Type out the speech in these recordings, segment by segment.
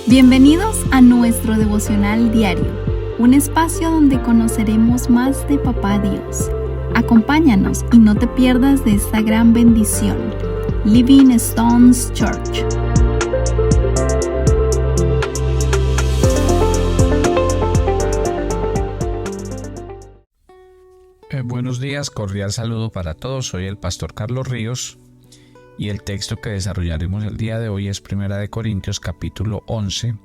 Bienvenidos a nuestro devocional diario, un espacio donde conoceremos más de Papá Dios. Acompáñanos y no te pierdas de esta gran bendición. Living Stones Church. Buenos días, cordial saludo para todos. Soy el pastor Carlos Ríos y el texto que desarrollaremos el día de hoy es 1 Corintios capítulo 11,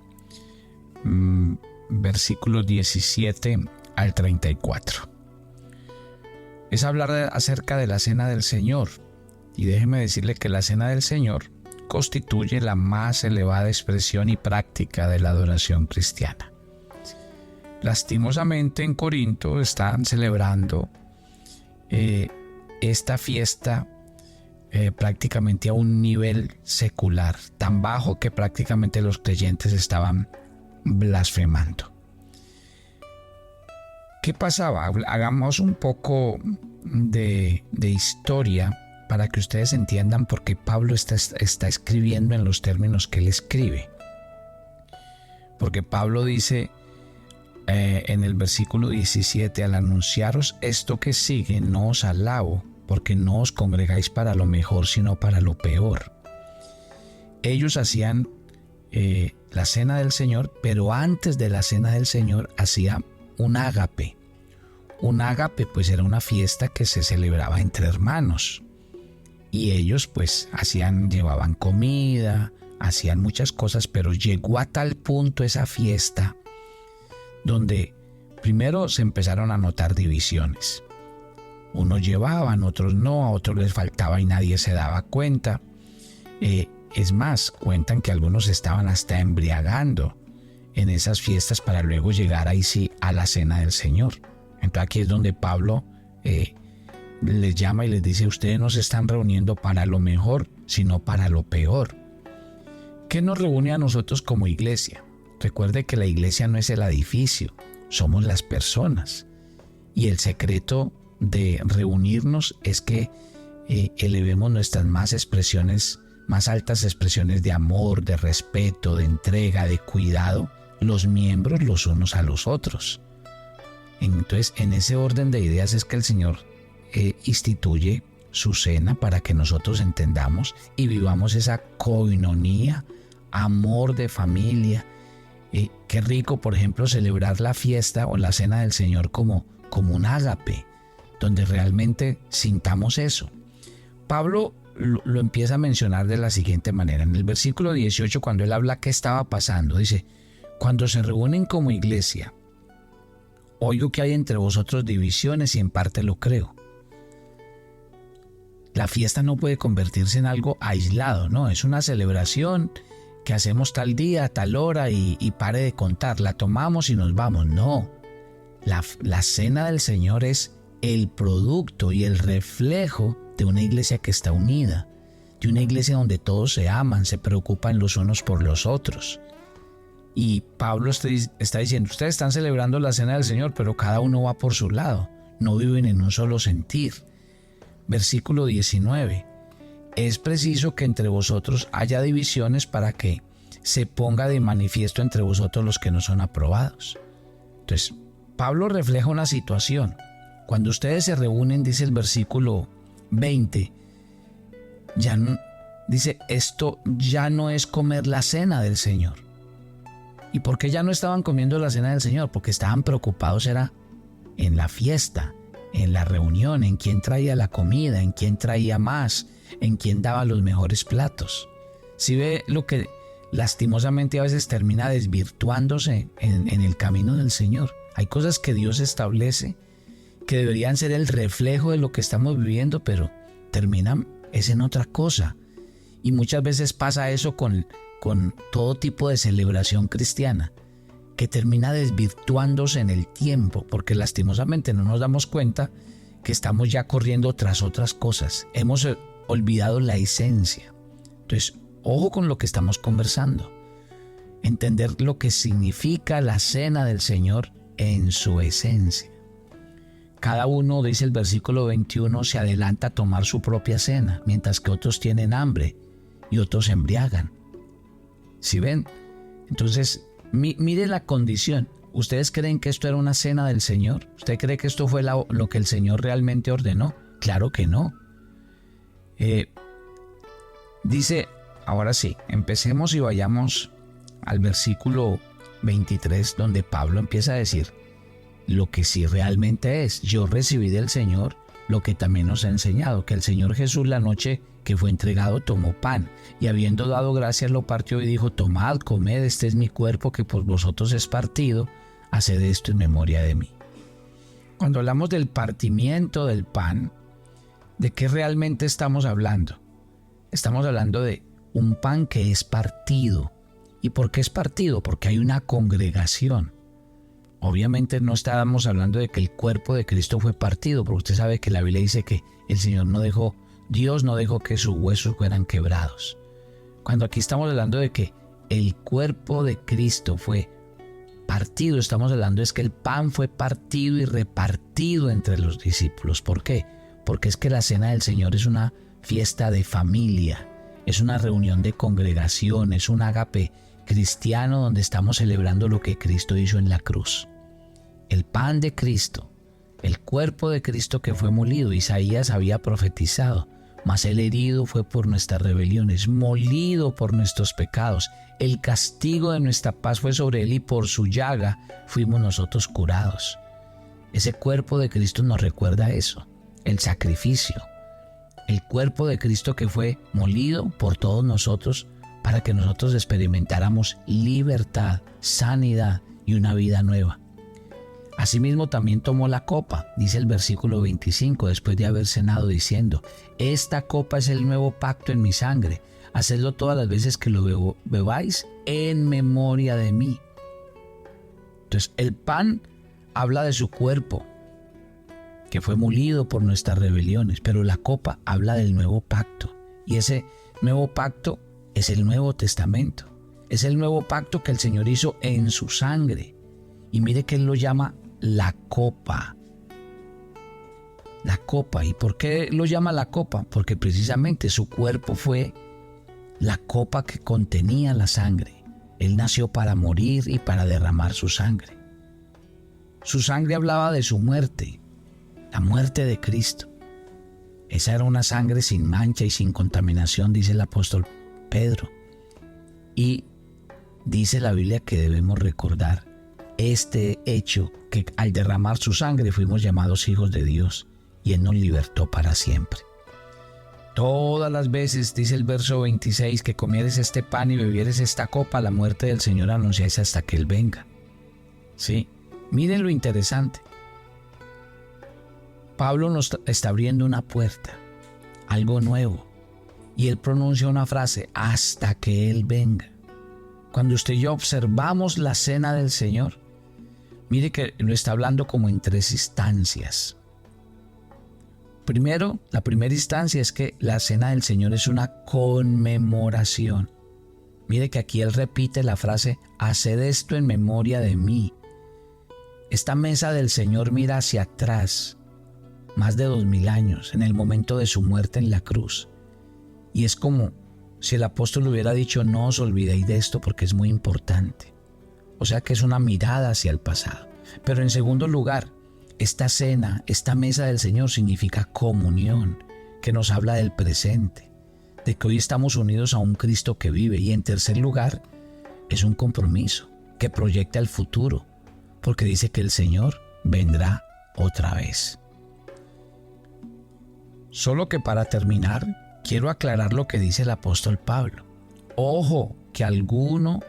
versículos 17 al 34. Es hablar acerca de la Cena del Señor, y déjeme decirle que la Cena del Señor constituye la más elevada expresión y práctica de la adoración cristiana. Lastimosamente en Corinto están celebrando esta fiesta prácticamente a un nivel secular, tan bajo que prácticamente los creyentes estaban blasfemando. ¿Qué pasaba? Hagamos un poco de historia para que ustedes entiendan por qué Pablo está escribiendo en los términos que él escribe. Porque Pablo dice en el versículo 17, al anunciaros esto que sigue, no os alabo, porque no os congregáis para lo mejor, sino para lo peor. Ellos hacían la cena del Señor, pero antes de la cena del Señor hacían un ágape. Un ágape pues era una fiesta que se celebraba entre hermanos. Y ellos pues llevaban comida, hacían muchas cosas, pero llegó a tal punto esa fiesta donde primero se empezaron a notar divisiones. Unos llevaban, otros no, a otros les faltaba y nadie se daba cuenta. Es más, cuentan que algunos estaban hasta embriagando en esas fiestas para luego llegar ahí sí a la cena del Señor. Entonces aquí es donde Pablo les llama y les dice: ustedes no se están reuniendo para lo mejor, sino para lo peor. ¿Qué nos reúne a nosotros como iglesia? Recuerde que la iglesia no es el edificio, somos las personas. Y el secreto de reunirnos es que elevemos nuestras más altas expresiones de amor, de respeto, de entrega, de cuidado, los miembros los unos a los otros. Entonces, en ese orden de ideas es que el Señor instituye su cena para que nosotros entendamos y vivamos esa koinonía, amor de familia. Qué rico, por ejemplo, celebrar la fiesta o la cena del Señor como un ágape, donde realmente sintamos eso. Pablo lo empieza a mencionar de la siguiente manera. En el versículo 18, cuando él habla qué estaba pasando, dice: cuando se reúnen como iglesia, oigo que hay entre vosotros divisiones y en parte lo creo. La fiesta no puede convertirse en algo aislado, ¿no? Es una celebración que hacemos tal día, tal hora y pare de contar, la tomamos y nos vamos. No, la cena del Señor es el producto y el reflejo de una iglesia que está unida, de una iglesia donde todos se aman, se preocupan los unos por los otros. Y Pablo está diciendo: ustedes están celebrando la cena del Señor, pero cada uno va por su lado, no viven en un solo sentir. Versículo 19. Es preciso que entre vosotros haya divisiones para que se ponga de manifiesto entre vosotros los que no son aprobados. Entonces, Pablo refleja una situación. Cuando ustedes se reúnen, dice el versículo 20, dice: esto ya no es comer la cena del Señor. ¿Y por qué ya no estaban comiendo la cena del Señor? Porque estaban preocupados era en la fiesta, en la reunión, en quién traía la comida, en quién traía más, en quién daba los mejores platos. ¿Sí ve lo que lastimosamente a veces termina desvirtuándose en el camino del Señor? Hay cosas que Dios establece que deberían ser el reflejo de lo que estamos viviendo, pero terminan en otra cosa. Y muchas veces pasa eso con todo tipo de celebración cristiana, que termina desvirtuándose en el tiempo, porque lastimosamente no nos damos cuenta que estamos ya corriendo tras otras cosas. Hemos olvidado la esencia. Entonces, ojo con lo que estamos conversando. Entender lo que significa la cena del Señor en su esencia. Cada uno, dice el versículo 21, se adelanta a tomar su propia cena, mientras que otros tienen hambre y otros se embriagan. Si ven, Entonces, mire la condición. ¿Ustedes creen que esto era una cena del Señor? ¿Usted cree que esto fue lo que el Señor realmente ordenó? Claro que no. Dice, ahora sí, empecemos y vayamos al versículo 23, donde Pablo empieza a decir lo que sí realmente es. Yo recibí del Señor lo que también nos ha enseñado, que el Señor Jesús la noche que fue entregado tomó pan, y habiendo dado gracias lo partió y dijo: tomad, comed, este es mi cuerpo que por vosotros es partido, haced esto en memoria de mí. Cuando hablamos del partimiento del pan, ¿de qué realmente estamos hablando? Estamos hablando de un pan que es partido. ¿Y por qué es partido? Porque hay una congregación. Obviamente no estábamos hablando de que el cuerpo de Cristo fue partido, porque usted sabe que la Biblia dice que el Señor Dios no dejó que sus huesos fueran quebrados. Cuando aquí estamos hablando de que el cuerpo de Cristo fue partido, estamos hablando es que el pan fue partido y repartido entre los discípulos. ¿Por qué? Porque es que la cena del Señor es una fiesta de familia, es una reunión de congregación, es un ágape cristiano donde estamos celebrando lo que Cristo hizo en la cruz. El pan de Cristo, el cuerpo de Cristo que fue molido. Isaías había profetizado: mas el herido fue por nuestras rebeliones, molido por nuestros pecados. El castigo de nuestra paz fue sobre él y por su llaga fuimos nosotros curados. Ese cuerpo de Cristo nos recuerda eso, el sacrificio. El cuerpo de Cristo que fue molido por todos nosotros para que nosotros experimentáramos libertad, sanidad y una vida nueva. Asimismo también tomó la copa, dice el versículo 25, después de haber cenado, diciendo: esta copa es el nuevo pacto en mi sangre, hacedlo todas las veces que lo bebáis en memoria de mí. Entonces el pan habla de su cuerpo, que fue molido por nuestras rebeliones, pero la copa habla del nuevo pacto, y ese nuevo pacto es el Nuevo Testamento, es el nuevo pacto que el Señor hizo en su sangre. Y mire que Él lo llama la copa. La copa. ¿Y por qué lo llama la copa? Porque precisamente su cuerpo fue la copa que contenía la sangre. Él nació para morir y para derramar su sangre. Su sangre hablaba de su muerte, la muerte de Cristo. Esa era una sangre sin mancha y sin contaminación, dice el apóstol Pedro. Y dice la Biblia que debemos recordar este hecho, que al derramar su sangre fuimos llamados hijos de Dios y Él nos libertó para siempre. Todas las veces, dice el verso 26, que comieres este pan y bebieres esta copa, la muerte del Señor anunciáis hasta que Él venga. Sí, miren lo interesante. Pablo nos está abriendo una puerta, algo nuevo, y él pronuncia una frase: hasta que Él venga. Cuando usted y yo observamos la cena del Señor, mire que lo está hablando como en tres instancias. Primero, la primera instancia es que la cena del Señor es una conmemoración. Mire que aquí él repite la frase: haced esto en memoria de mí. Esta mesa del Señor mira hacia atrás, más de 2000 años, en el momento de su muerte en la cruz. Y es como si el apóstol hubiera dicho: no os olvidéis de esto porque es muy importante. O sea que es una mirada hacia el pasado. Pero en segundo lugar, esta cena, esta mesa del Señor significa comunión, que nos habla del presente, de que hoy estamos unidos a un Cristo que vive. Y en tercer lugar, es un compromiso que proyecta el futuro, porque dice que el Señor vendrá otra vez. Solo que para terminar, quiero aclarar lo que dice el apóstol Pablo. Ojo, que alguno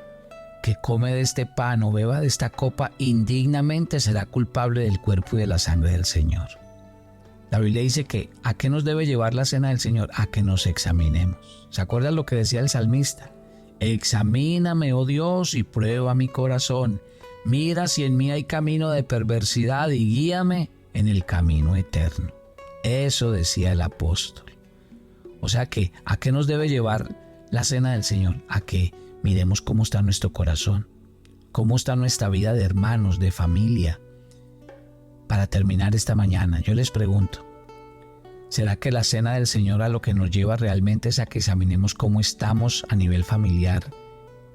que come de este pan o beba de esta copa indignamente será culpable del cuerpo y de la sangre del Señor. La Biblia dice que ¿a qué nos debe llevar la cena del Señor? A que nos examinemos. ¿Se acuerdan lo que decía el salmista? Examíname, oh Dios, y prueba mi corazón. Mira si en mí hay camino de perversidad y guíame en el camino eterno. Eso decía el apóstol. O sea que, ¿a qué nos debe llevar la cena del Señor? A que miremos cómo está nuestro corazón, cómo está nuestra vida de hermanos, de familia. Para terminar esta mañana, yo les pregunto, ¿será que la cena del Señor a lo que nos lleva realmente es a que examinemos cómo estamos a nivel familiar,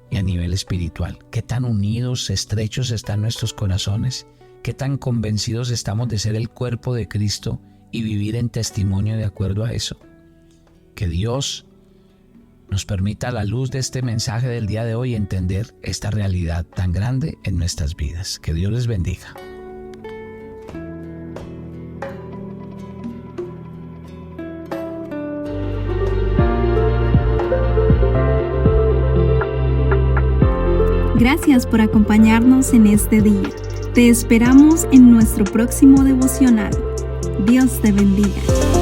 y a nivel espiritual. ¿Qué tan unidos, estrechos están nuestros corazones? ¿Qué tan convencidos estamos de ser el cuerpo de Cristo y vivir en testimonio de acuerdo a eso? Que Dios nos permita, a la luz de este mensaje del día de hoy, entender esta realidad tan grande en nuestras vidas. Que Dios les bendiga. Gracias por acompañarnos en este día. Te esperamos en nuestro próximo devocional. Dios te bendiga.